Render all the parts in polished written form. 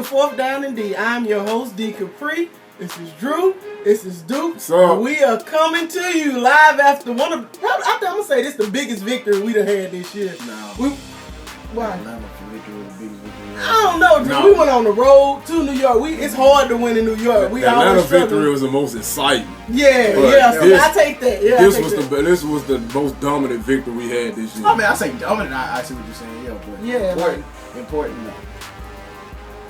to Fourth Down and D. I'm your host, D. Capri. This is Drew. This is Duke. So we are coming to you live after one of. I'm gonna say this is the biggest victory we done had this year. No. Why? Atlanta victory was the biggest victory. I don't know, Drew. No. We went on the road to New York. It's hard to win in New York. We the Atlanta always struggle. victory was the most exciting. Yeah. This- I take that. Yeah, This was the most dominant victory we had this year. I mean, I say dominant. I see what you're saying. Yeah, but Yeah, important. No.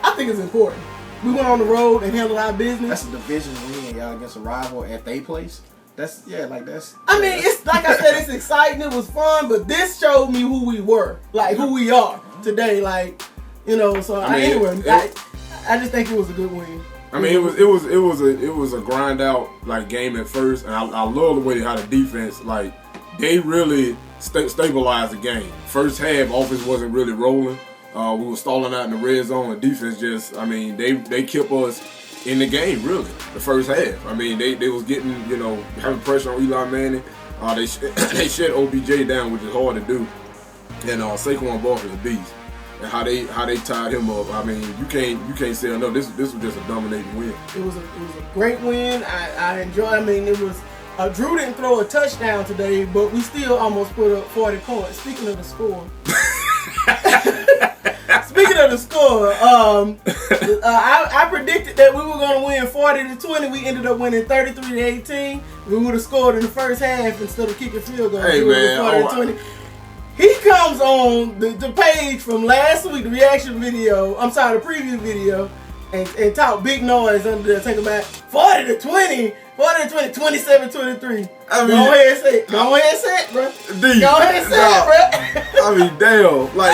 I think it's important. We went on the road and handled our business. That's a division win, y'all, against a rival at their place. That's. I mean, it's like I said, it's exciting. It was fun, but this showed me who we were, like who we are today. Like, you know. So I just think it was a good win. I mean, it was a grind out like game at first, and I love the way how the defense like they really stabilized the game. First half, offense wasn't really rolling. We were stalling out in the red zone. The defense just, I mean, they kept us in the game really. The first half, I mean, they was getting, you know, having pressure on Eli Manning. They shut OBJ down, which is hard to do. And Saquon Barkley's a beast. And how they tied him up. I mean, you can't say enough. This was just a dominating win. It was a great win. I enjoyed. I mean, it was. Drew didn't throw a touchdown today, but we still almost put up 40 points. Speaking of the score. I predicted that we were going to win 40-20. We ended up winning 33-18. We would have scored in the first half instead of kicking field goals. Hey, man. 40-20. He comes on the page from last week, the reaction video. I'm sorry, the preview video, and talk big noise under there. Take it back. 40-20. 40-20. 27-23. I mean, go ahead and say it. Go ahead and say it, bro. D, Go ahead and say it, bro. I mean, damn. Like,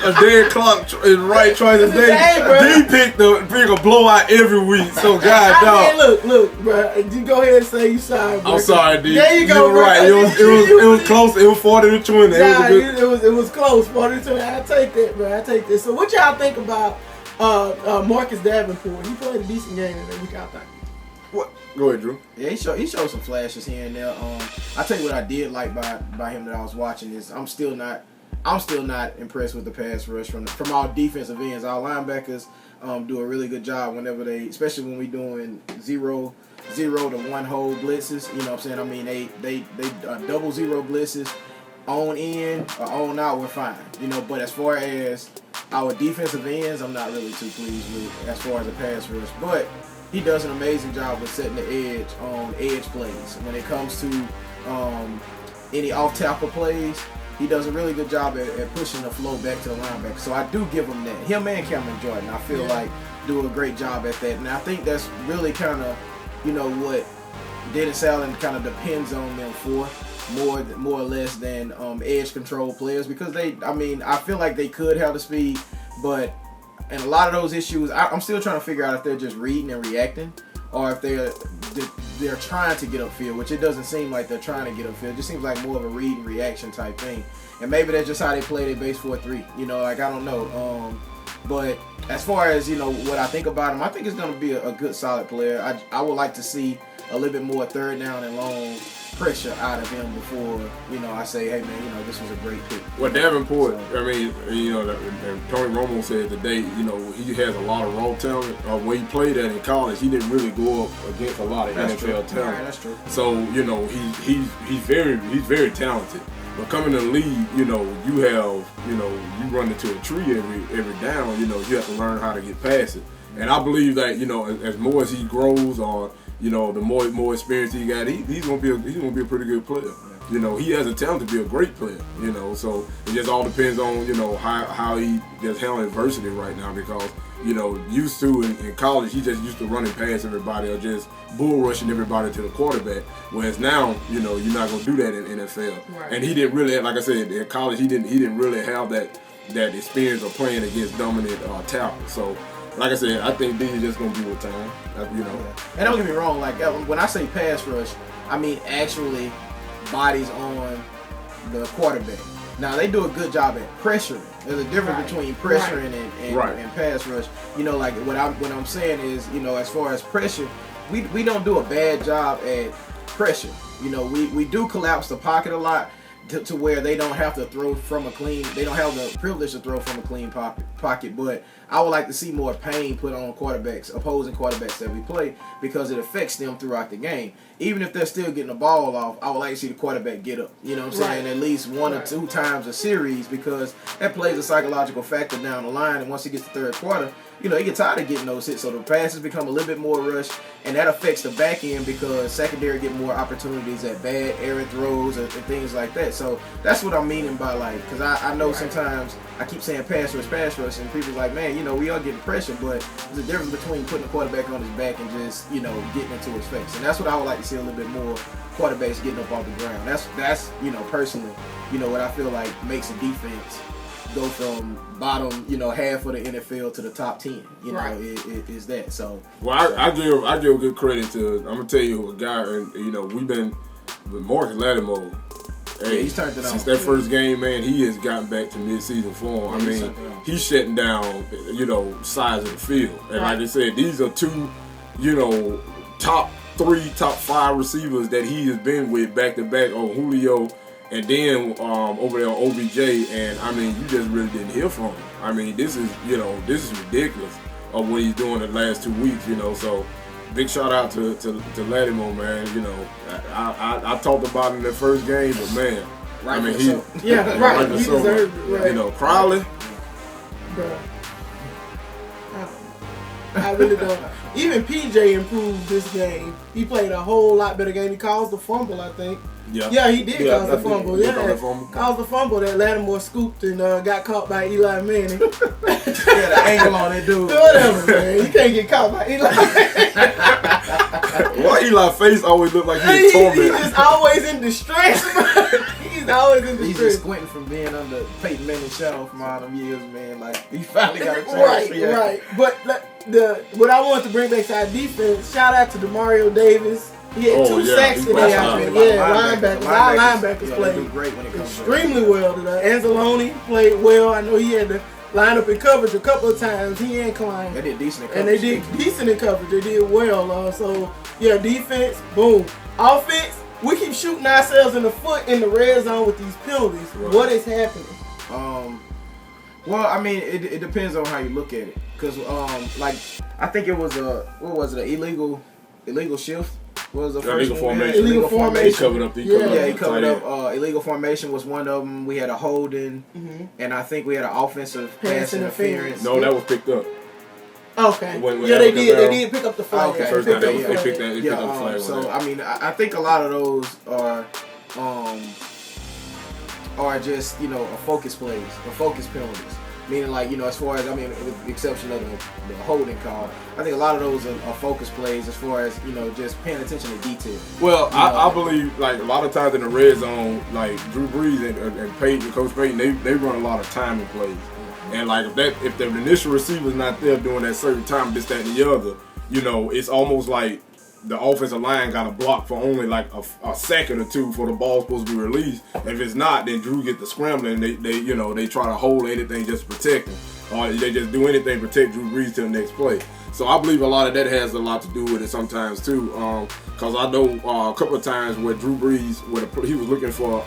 a dead clock is right twice a day. Hey, bro. D pick a blowout every week. So, God, I dog. mean, look, bro. You go ahead and say you sorry, bro. I'm sorry, D. There you go, You're bro. right. It was close. It was 40-20. It was close. 40-20. I take that, bro. I take that. So, what y'all think about Marcus Davenport? He played a decent game today. What y'all think? What? Go ahead, Drew. Yeah, he showed some flashes here and there. I tell you what I did like by him that I was watching is I'm still not impressed with the pass rush from our defensive ends. Our linebackers do a really good job whenever especially when we doing 0 to 1 hole blitzes. You know what I'm saying? I mean they double zero blitzes on in or on out. We're fine. You know, but as far as our defensive ends, I'm not really too pleased with as far as the pass rush, but. He does an amazing job with setting the edge on edge plays. When it comes to any off-tackle plays, he does a really good job at pushing the flow back to the linebacker. So I do give him that. Him and Cameron Jordan, I feel like, do a great job at that. And I think that's really kind of, you know, what Dennis Allen kind of depends on them for more or less than edge control players because I feel like they could have the speed, but and a lot of those issues, I'm still trying to figure out if they're just reading and reacting, or if they're trying to get upfield, which it doesn't seem like they're trying to get upfield. It just seems like more of a read and reaction type thing. And maybe that's just how they play their base 4-3. You know, like I don't know. But as far as you know, what I think about him, I think he's going to be a good, solid player. I would like to see a little bit more third down and long pressure out of him before, you know, I say, hey man, you know, this was a great pick. Well, Davenport, I mean, you know, Tony Romo said today, you know, he has a lot of raw talent. When he played that in college, he didn't really go up against a lot of NFL talent. Right, that's true. So, you know, he's very talented. But coming to the league, you know, you run into a tree every down. You know, you have to learn how to get past it. And I believe that, you know, as more as he grows or you know, the more experience he got, he's gonna be a pretty good player. You know, he has a talent to be a great player. You know, so it just all depends on how he just handling adversity right now because you know used to in college he just used to running past everybody or just bull rushing everybody to the quarterback. Whereas now you know you're not gonna do that in NFL. Right. And he didn't really, like I said, in college he didn't really have that experience of playing against dominant talent. So. Like I said, I think this is just going to be with time, you know. Yeah. And don't get me wrong, like when I say pass rush, I mean actually bodies on the quarterback. Now, they do a good job at pressuring. There's a difference between pressuring and pass rush. You know, like what I'm saying is, you know, as far as pressure, we don't do a bad job at pressure. You know, we do collapse the pocket a lot to where they don't have to throw from a clean, they don't have the privilege to throw from a clean pocket. pocket. But I would like to see more pain put on opposing quarterbacks that we play, because it affects them throughout the game. Even if they're still getting the ball off, I would like to see the quarterback get up. You know what I'm saying? At least one or two times a series, because that plays a psychological factor down the line. And once he gets to third quarter, you know, he gets tired of getting those hits. So the passes become a little bit more rushed, and that affects the back end because secondary get more opportunities at bad errant throws and things like that. So that's what I'm meaning by, like, because I know sometimes I keep saying pass rush, and people's like, man, you know, we are getting pressure, but there's a difference between putting the quarterback on his back and just, you know, getting into his face. And that's what I would like to see a little bit more, quarterbacks getting up off the ground. That's you know, personally, you know, what I feel like makes a defense go from bottom, you know, half of the NFL to the top 10. You know, it is that. So, well, I give good credit to. I'm gonna tell you a guy, and you know, we've been with Marcus Lattimore. Hey, he's turned it on. Since that first game, man, he has gotten back to mid-season form. I mean, he's shutting down, you know, sides of the field. And like I said, these are two, you know, top 3, top 5 receivers that he has been with back-to-back on Julio, and then over there on OBJ. And, I mean, you just really didn't hear from him. I mean, this is ridiculous of what he's doing the last 2 weeks, you know, so big shout out to Lattimore, man. You know, I talked about him in the first game, but man, I mean, he deserved it, right. You know, Crowley. Bro, I really don't. Even PJ improved this game. He played a whole lot better game. He caused the fumble, I think. Yeah, he did cause the fumble. Caused the fumble that Lattimore scooped and got caught by Eli Manning. The angle on that dude. Whatever, man. You can't get caught by Eli. Why Eli's face always look like he's tormented? He's just always in distress. He's always in distress. He's just squinting from being under Peyton Manning's shadow from all them years, man. Like, he finally got a chance. Right. But what I want to bring back to our defense, shout out to Demario Davis. He had 2 sacks today out there. Linebackers. Our linebackers played great when it comes extremely well today. Anzalone played well. I know he had to line up in coverage a couple of times. He and Klein. They did decent in coverage. And they did decent in coverage. They did well. So, yeah, defense, boom. Offense, we keep shooting ourselves in the foot in the red zone with these penalties. Right. What is happening? Well, I mean, it depends on how you look at it. Because, like, I think it was an illegal shift. What was the first illegal one? formation. Illegal formation. He covered up. He covered up. Illegal formation was one of them. We had a holding, and I think we had an offensive pass interference. No, that was picked up. Okay. They did pick up the flag. Okay. First time they picked up the flag. So I mean, I think a lot of those are just, you know, a focus plays, or focus penalties. Meaning, like, you know, as far as, I mean, with the exception of the holding call, I think a lot of those are focus plays as far as, you know, just paying attention to detail. Well, I believe, like, a lot of times in the red zone, like, Drew Brees and Peyton, Coach Peyton, they run a lot of timing plays. And, like, if the initial receiver's not there during that certain time, this, that, and the other, you know, it's almost like the offensive line got to block for only like a second or two for the ball supposed to be released. If it's not, then Drew get the scrambling. They try to hold anything just to protect him, or they just do anything to protect Drew Brees to the next play. So I believe a lot of that has a lot to do with it sometimes too. Because I know a couple of times where Drew Brees, he was looking for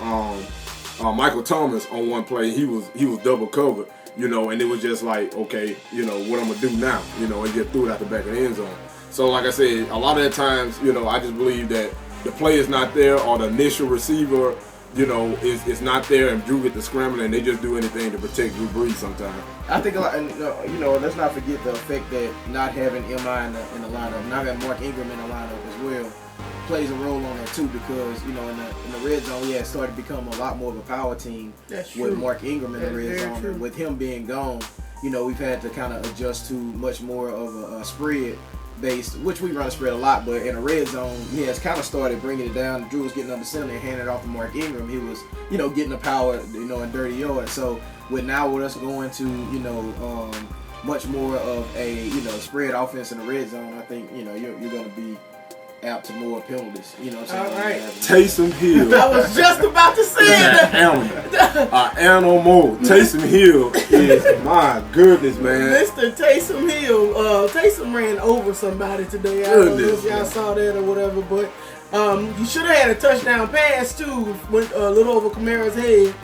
Michael Thomas on one play, he was double covered, you know, and it was just like, okay, you know, what I'm gonna do now, you know, and get through it out the back of the end zone. So like I said, a lot of the times, you know, I just believe that the play is not there, or the initial receiver, you know, is not there, and Drew get the scrambling, and they just do anything to protect Drew Brees sometimes. I think a lot, and you know, let's not forget the effect that not having MI in the lineup, not having Mark Ingram in the lineup as well, plays a role on that too, because, you know, in the red zone, we had started to become a lot more of a power team with Mark Ingram in the red zone. And with him being gone, you know, we've had to kind of adjust to much more of a spread based, which we run a spread a lot, but in a red zone, he has kind of started bringing it down. Drew was getting under center and handing it off to Mark Ingram. He was, you know, getting the power, you know, in dirty yards. So with us going to, you know, much more of a, you know, spread offense in the red zone, I think, you know, you're going to be apt to more penalties. You know what I'm saying? All right. Taysom Hill. I was just about to say that. Animal. Taysom Hill is, my goodness, man. Mr. Taysom Hill. Taysom ran over somebody today. I don't know if y'all saw that or whatever, but he should have had a touchdown pass too, went a little over Kamara's head.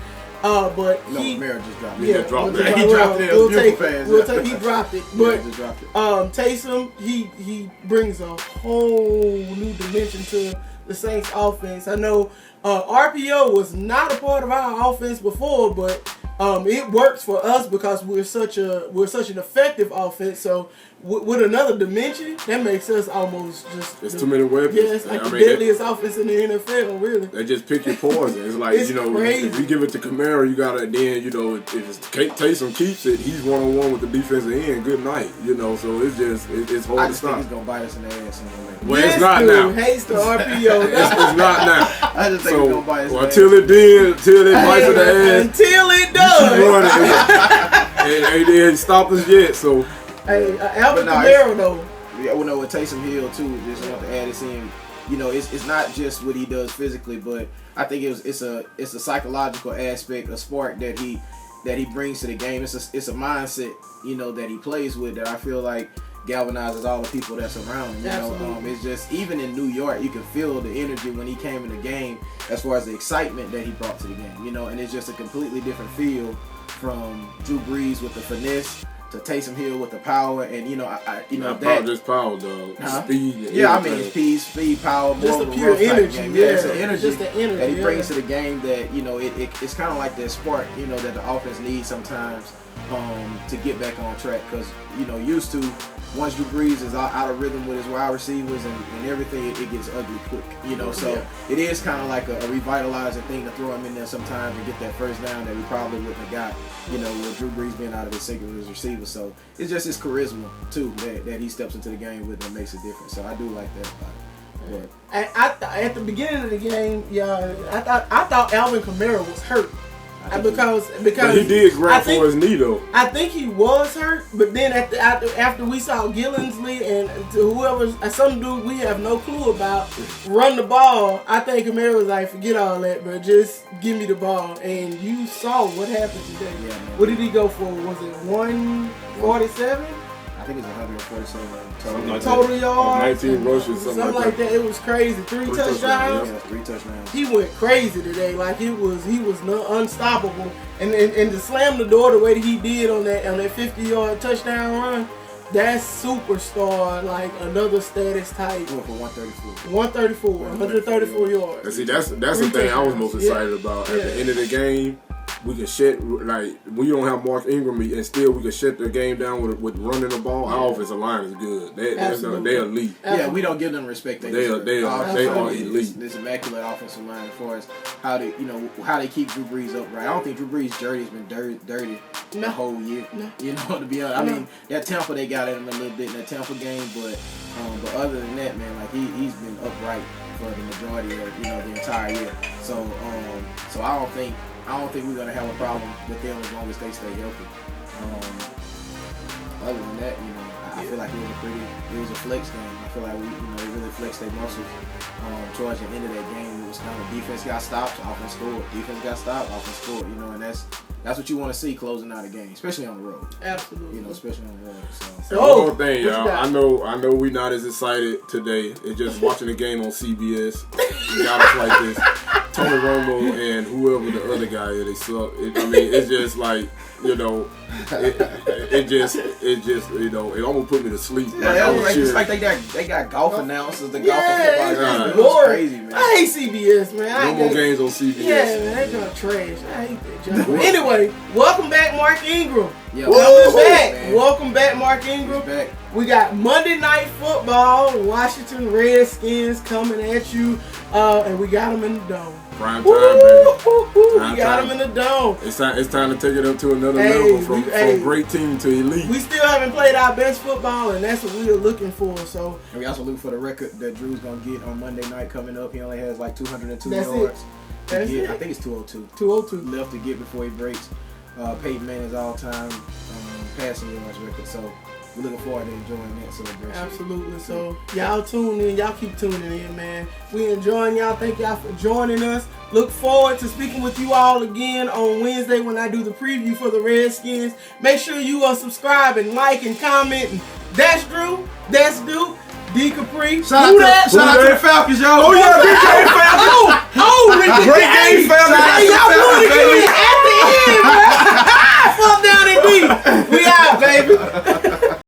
But No, he Kamara just dropped it. Yeah, dropped we'll it. take- He dropped it. We'll Beautiful take pass. it. We'll take. He dropped it. Yeah, But just dropped it. Taysom, he brings a whole new dimension to the Saints offense. I know RPO was not a part of our offense before, but it works for us because we're such an effective offense. So with another dimension, that makes us almost just It's too many weapons. Yeah, it's like I the mean, deadliest offense in the NFL, really. They just pick your poison. It's like, It's crazy. if you give it to Kamara, you gotta then, if Taysom keeps it, he's 1-on-1 with the defensive end. Good night, So it's just it's hard I to just think stop. it's gonna bite us in the ass anyway. Well, This it's not dude now. hates the RPO. It's not now. I just think it's gonna bite us in the ass. Until it bites in the ass, Until it keep does. running. and they ain't stopped us yet. So Hey, Alvin But nah, Kamara though. Yeah, well, no, with Taysom Hill too. Just want to add this in. It's not just what he does physically, but I think it's a psychological aspect, a spark that he brings to the game. It's a mindset, that he plays with that I feel like galvanizes all the people that's around him. Absolutely. It's just even in New York, you can feel the energy when he came in the game, as far as the excitement that he brought to the game. And it's just a completely different feel from Drew Brees with the finesse to Taysom Hill with the power, and just power, dog. Huh? Speed. and Yeah, I mean, everything. it's speed, power, Just more a of pure rough type energy, game. yeah. It's an energy, Just the energy, that he yeah. brings to the game that it's kind of like that spark, that the offense needs sometimes to get back on track. Because used to, once Drew Brees is out of rhythm with his wide receivers and everything, it gets ugly quick. So Yeah. it is kind of like a revitalizing thing to throw him in there sometimes and get that first down that we probably wouldn't have got. With Drew Brees being out of his single as receiver. So it's just his charisma too that he steps into the game with and makes a difference. So I do like that about it. But At the beginning of the game, I thought Alvin Kamara was hurt. Because But he did I grab think- for his knee though. I think he was hurt, but then after we saw Gillensley and whoever, some dude we have no clue about, run the ball, I think Kamara was like, forget all that, bro. Just give me the ball. And you saw what happened today. Yeah, man. What did he go for? Was it 147? I think it's 147 Something like total. Total yards? 19 rushes, something like that. It was crazy. Three touchdowns. Yeah, 3 touchdowns. He went crazy today. Like he was unstoppable. And to slam the door the way that he did on that 50-yard touchdown run, that's superstar, like another status type. He went for 134. 134 yards. And see, that's the Three thing I was most touchdowns. excited about. At Yeah. the end of the game, we can shut, like, we don't have Mark Ingram, and still we can shut the game down with running the ball. Our offensive line is good. Absolutely. They're elite. Yeah, we don't give them respect. They are elite. This immaculate offensive line as far as how they keep Drew Brees upright. I don't think Drew Brees' jersey has been dirty the No. whole year. No. To be honest, I No. mean that Tampa they got at him a little bit in that Tampa game, but other than that, man, like he's been upright for the majority of the entire year. So I don't think we're gonna have a problem with them as long as they stay healthy. Other than that, I feel like it was a flex game. I feel like we really flexed their muscles. Towards the end of that game, it was kind of defense got stopped, offense scored. Defense got stopped, offense scored. And that's what you want to see closing out a game, especially on the road. Absolutely. Especially on the road. So. And one more thing, what you y'all. got? I know we not as excited today. It's just watching the game on CBS. You got us like this. Tony Romo and whoever the other guy is, they suck. It's just like, it just it almost put me to sleep. It's like they got golf announcers, the golf and football games. It Lord. was crazy, man. I hate CBS, man. No more games on CBS. Yeah, man, they kind of trash. I hate that junk. Anyway, welcome back, Mark Ingram. Yeah, Welcome back. man. Welcome back, Mark Ingram. He's back. We got Monday Night Football, Washington Redskins coming at you, and we got them in the dome. Prime time, baby. We Prime got time. them in the dome. It's time to take it up to another Hey, level from hey. great team to elite. We still haven't played our best football, and that's what we are looking for. So And we also look for the record that Drew's gonna get on Monday night coming up. He only has like 202 That's it. yards. to That's get. it. I think it's 202 202. left to get before he breaks Peyton Manning's all-time passing yards record. So we're looking forward to enjoying that celebration. Absolutely. So y'all tune in. Y'all keep tuning in, man. We enjoying y'all. Thank y'all for joining us. Look forward to speaking with you all again on Wednesday when I do the preview for the Redskins. Make sure you are subscribing, like, and comment. And that's Drew. That's Duke. D Capri. Shout out to the Falcons, yo. Oh, yeah, Big Game Falcons. Oh, Great game, Falcons. Hey, y'all Falcons, want to baby. at the in, man. Fuck down and deep. We out, baby.